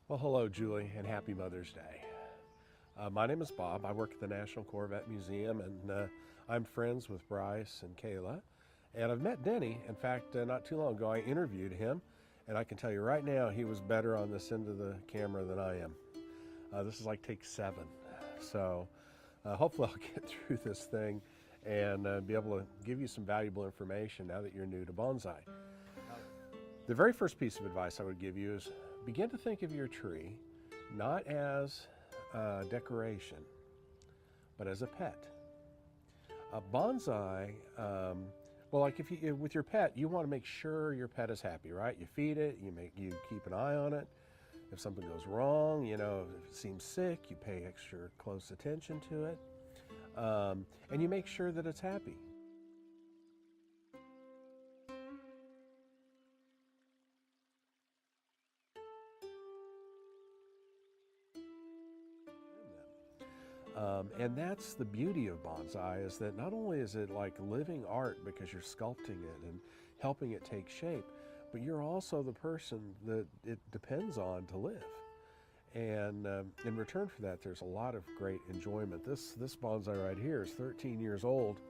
Well, hello, Julie, and happy Mother's Day. My name is Bob. I work at the National Corvette Museum, and I'm friends with Bryce and Kayla. And I've met Denny. In fact, not too long ago, I interviewed him, and I can tell you right now, he was better on this end of the camera than I am. This is like take 7. So hopefully I'll get through this thing and be able to give you some valuable information now that you're new to bonsai. The very first piece of advice I would give you is begin to think of your tree not as decoration, but as a pet. A bonsai, well, like if you with your pet, you want to make sure your pet is happy, right? You feed it, you keep an eye on it. If something goes wrong, if it seems sick, you pay extra close attention to it, and you make sure that it's happy. And that's the beauty of bonsai, is that not only is it like living art because you're sculpting it and helping it take shape, but you're also the person that it depends on to live. And in return for that, there's a lot of great enjoyment. This bonsai right here is 13 years old,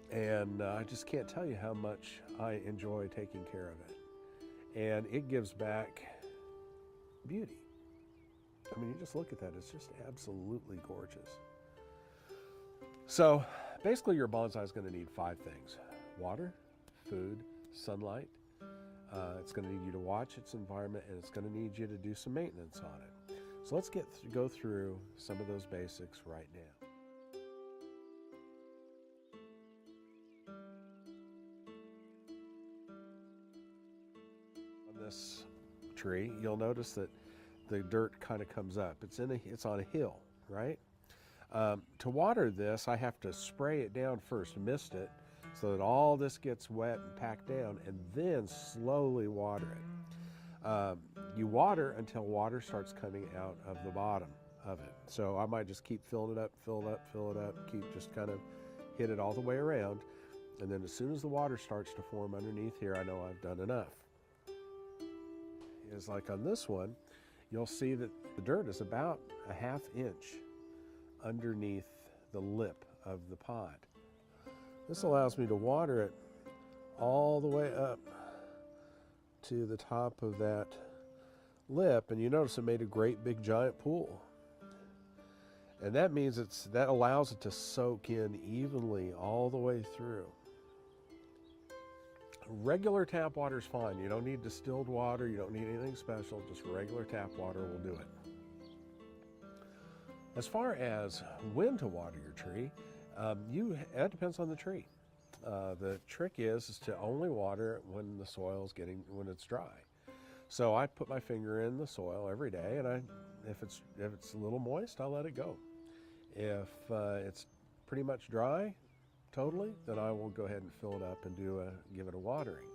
and I just can't tell you how much I enjoy taking care of it. And it gives back beauty. I mean, you just look at that, it's just absolutely gorgeous. So basically your bonsai is going to need 5 things: water, food, sunlight. It's going to need you to watch its environment, and it's going to need you to do some maintenance on it. So let's go through some of those basics right now. On this tree, you'll notice that the dirt kind of comes up. It's on a hill, right? To water this, I have to spray it down first, mist it, so that all this gets wet and packed down, and then slowly water it. You water until water starts coming out of the bottom of it. So I might just keep filling it up, fill it up, keep just kind of hit it all the way around. And then as soon as the water starts to form underneath here, I know I've done enough. It's like on this one, you'll see that the dirt is about a ½ inch underneath the lip of the pot. This allows me to water it all the way up to the top of that lip, and you notice it made a great big giant pool. And that means that allows it to soak in evenly all the way through. Regular tap water is fine. You don't need distilled water, you don't need anything special, just regular tap water will do it. As far as when to water your tree, that depends on the tree. The trick is to only water it when the soil's when it's dry. So I put my finger in the soil every day, and if it's a little moist, I'll let it go. If it's pretty much dry totally, then I will go ahead and fill it up and give it a watering.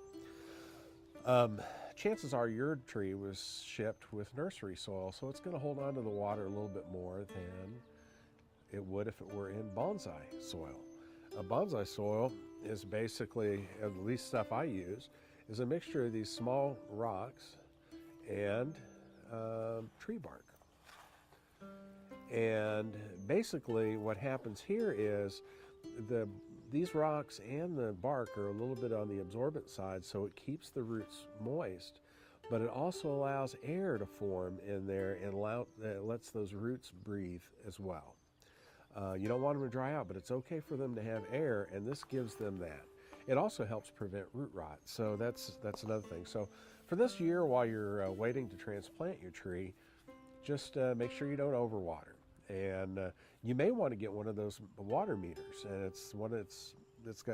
Chances are your tree was shipped with nursery soil, so it's going to hold on to the water a little bit more than it would if it were in bonsai soil. A bonsai soil is basically, at least stuff I use, is a mixture of these small rocks and tree bark. And basically what happens here is these rocks and the bark are a little bit on the absorbent side, so it keeps the roots moist, but it also allows air to form in there and lets those roots breathe as well. You don't want them to dry out, but it's okay for them to have air, and this gives them that. It also helps prevent root rot, so that's another thing. So for this year, while you're waiting to transplant your tree, just make sure you don't overwater. And you may want to get one of those water meters, and it's one that's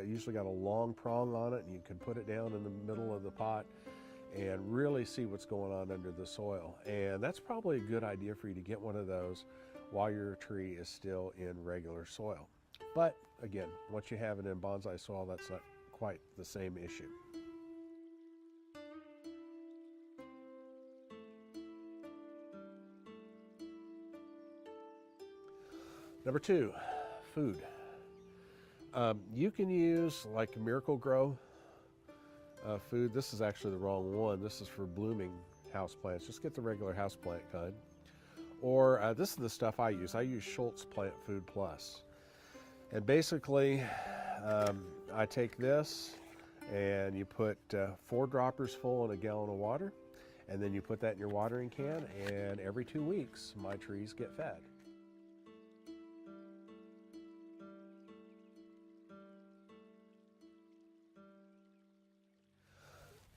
usually got a long prong on it, and you can put it down in the middle of the pot and really see what's going on under the soil. And that's probably a good idea for you to get one of those while your tree is still in regular soil. But again, once you have it in bonsai soil, that's not quite the same issue. Number 2, food. You can use like Miracle Grow food. This is actually the wrong one. This is for blooming houseplants. Just get the regular houseplant kind. Or this is the stuff I use. I use Schultz Plant Food Plus. And basically, I take this and you put 4 droppers full in a gallon of water, and then you put that in your watering can, and every 2 weeks my trees get fed.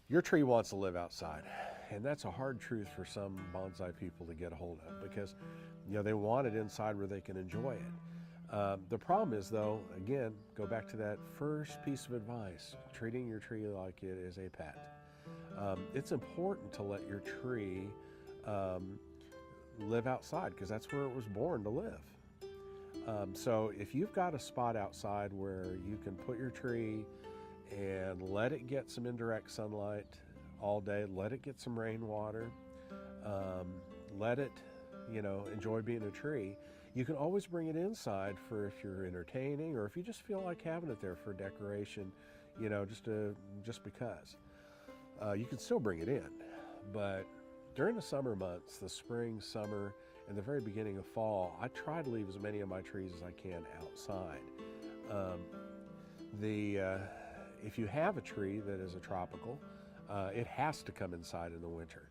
Your tree wants to live outside, and that's a hard truth for some bonsai people to get a hold of, because they want it inside where they can enjoy it. The problem is, though, again, go back to that first piece of advice, treating your tree like it is a pet. It's important to let your tree live outside, because that's where it was born to live. So if you've got a spot outside where you can put your tree and let it get some indirect sunlight all day, let it get some rainwater, let it, enjoy being a tree, you can always bring it inside for if you're entertaining, or if you just feel like having it there for decoration, just because. You can still bring it in, but during the summer months, the spring, summer, and the very beginning of fall, I try to leave as many of my trees as I can outside. If you have a tree that is a tropical, it has to come inside in the winter.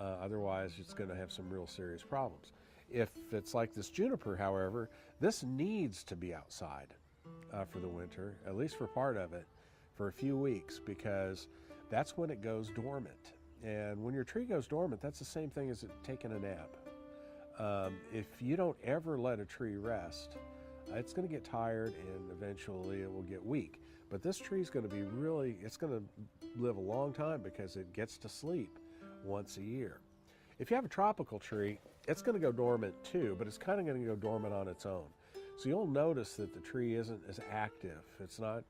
Otherwise, it's going to have some real serious problems. If it's like this juniper, however, this needs to be outside for the winter, at least for part of it, for a few weeks, because that's when it goes dormant. And when your tree goes dormant, that's the same thing as it taking a nap. If you don't ever let a tree rest, it's going to get tired and eventually it will get weak. But this tree is going to be it's going to live a long time because it gets to sleep once a year. If you have a tropical tree, it's going to go dormant too, but it's kind of going to go dormant on its own. So you'll notice that the tree isn't as active. It's not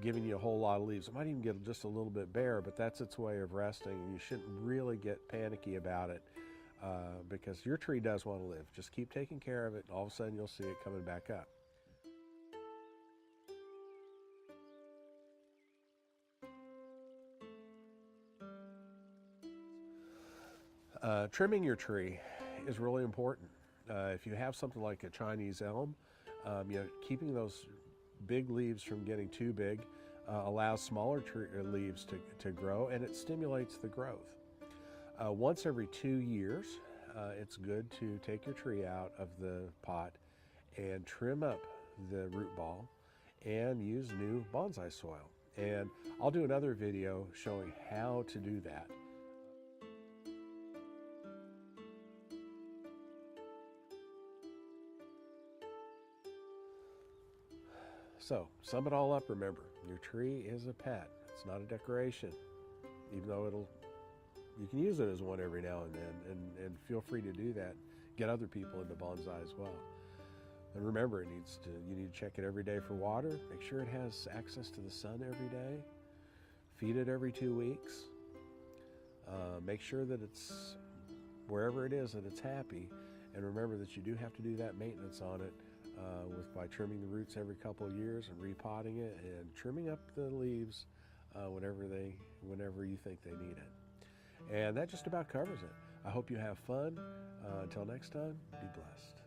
giving you a whole lot of leaves. It might even get just a little bit bare, but that's its way of resting, and you shouldn't really get panicky about it because your tree does want to live. Just keep taking care of it, and all of a sudden you'll see it coming back up. Trimming your tree is really important. If you have something like a Chinese elm, keeping those big leaves from getting too big allows smaller leaves to grow, and it stimulates the growth. Once every 2 years, it's good to take your tree out of the pot and trim up the root ball and use new bonsai soil. And I'll do another video showing how to do that. So, sum it all up, remember, your tree is a pet. It's not a decoration, even though you can use it as one every now and then, and feel free to do that. Get other people into bonsai as well. And remember, you need to check it every day for water. Make sure it has access to the sun every day. Feed it every 2 weeks. Make sure that it's, wherever it is, that it's happy. And remember that you do have to do that maintenance on it by trimming the roots every couple of years and repotting it and trimming up the leaves whenever you think they need it. And that just about covers it. I hope you have fun. Until next time, be blessed.